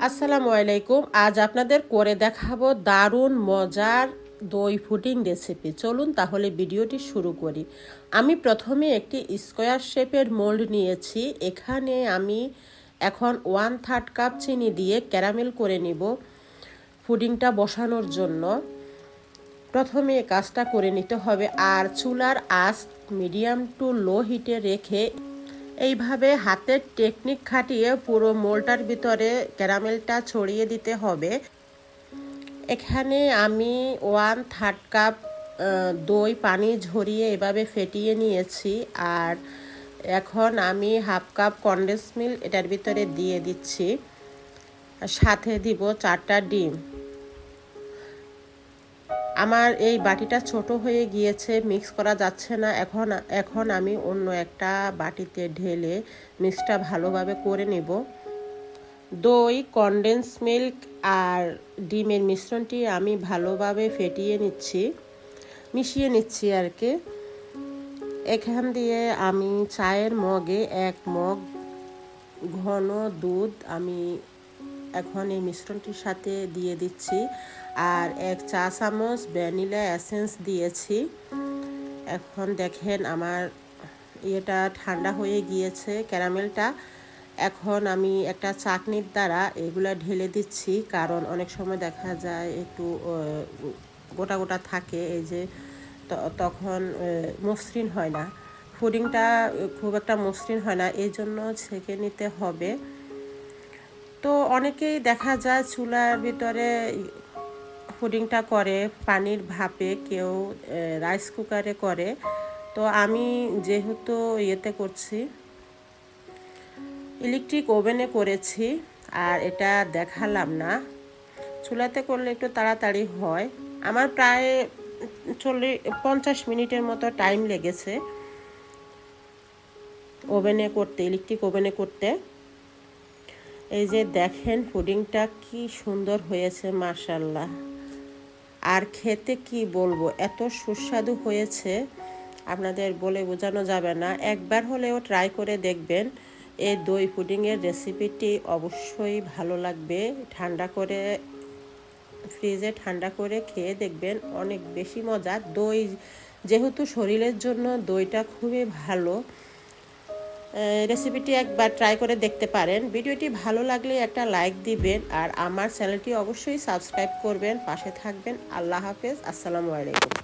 আসসালামু আলাইকুম। আজ আপনাদের করে দেখাবো দারুণ মজার দই পুডিং রেসিপি। চলুন তাহলে ভিডিওটি শুরু করি। আমি প্রথমে একটি স্কোয়ার শেপের মোল্ড নিয়েছি। এখানে আমি এখন 1/3 কাপ চিনি দিয়ে ক্যারামেল করে নিব পুডিংটা বসানোর জন্য। প্রথমে কাজটা করে নিতে হবে, আর চুলার আঁচ মিডিয়াম টু লো হিটে রেখে এইভাবে হাতের টেকনিক খাটিয়ে পুরো মোল্ডটার ভিতরে ক্যারামেলটা ছড়িয়ে দিতে হবে। এখানে আমি 1/3 কাপ দই পানি ঝরিয়ে এভাবে ফেটিয়ে নিয়েছি, আর এখন আমি 1/2 কাপ কনডেন্স মিল্ক এটার ভিতরে দিয়ে দিচ্ছি, সাথে দিব 4টা ডিম। আমার এই বাটিটা ছোট হয়ে গিয়েছে, মিক্স করা যাচ্ছে না। এখন আমি অন্য একটা বাটিতে ঢেলে মিক্সটা ভালোভাবে করে নেব। দই, কনডেন্স মিল্ক আর ডিমের মিশ্রণটি আমি ভালোভাবে মিশিয়ে নিচ্ছি আর কি। এখান দিয়ে আমি চায়ের মগে 1 মগ ঘন দুধ আমি এখন এই মিশ্রণটির সাথে দিয়ে দিচ্ছি, আর 1 চা চামচ ভ্যানিলা এসেন্স দিয়েছি। এখন দেখেন আমার এটা ঠান্ডা হয়ে গিয়েছে ক্যারামেলটা। এখন আমি একটা চাকনির দ্বারা এগুলা ঢেলে দিচ্ছি, কারণ অনেক সময় দেখা যায় একটু গোটা গোটা থাকে, এই যে তখন মসৃণ হয় না, পুডিংটা খুব একটা মসৃণ হয় না, এই জন্য ছেঁকে নিতে হবে। তো অনেকেই দেখা যায় চুলার ভিতরে পুডিংটা করে পানির ভাপে, কেউ রাইস কুকারে করে। তো আমি যেহেতু ইয়েতে করছি, ইলেকট্রিক ওভেনে করেছি, আর এটা দেখালাম না। চুলাতে করলে একটু তাড়াতাড়ি হয়। আমার প্রায় 50 মিনিটের মতো টাইম লেগেছে ওভেনে করতে, ইলেকট্রিক ওভেনে করতে। এই যে দেখেন পুডিংটা কি সুন্দর হয়েছে, মাশাআল্লাহ। আর খেতে কি বলবো, এত সুস্বাদু হয়েছে আপনাদের বলে বোঝানো যাবে না। একবার হলেও ট্রাই করে দেখবেন। এই দই পুডিংয়ের রেসিপিটি অবশ্যই ভালো লাগবে। ফ্রিজে ঠান্ডা করে খেয়ে দেখবেন, অনেক বেশি মজা। দই যেহেতু শরীরের জন্য দইটা খুবই ভালো, রেসিপিটি একবার ট্রাই করে দেখতে পারেন। ভিডিওটি ভালো লাগলে একটা লাইক দিবেন, আর আমার চ্যানেলটি অবশ্যই সাবস্ক্রাইব করবেন, পাশে থাকবেন। আল্লাহ হাফেজ, আসসালামু আলাইকুম।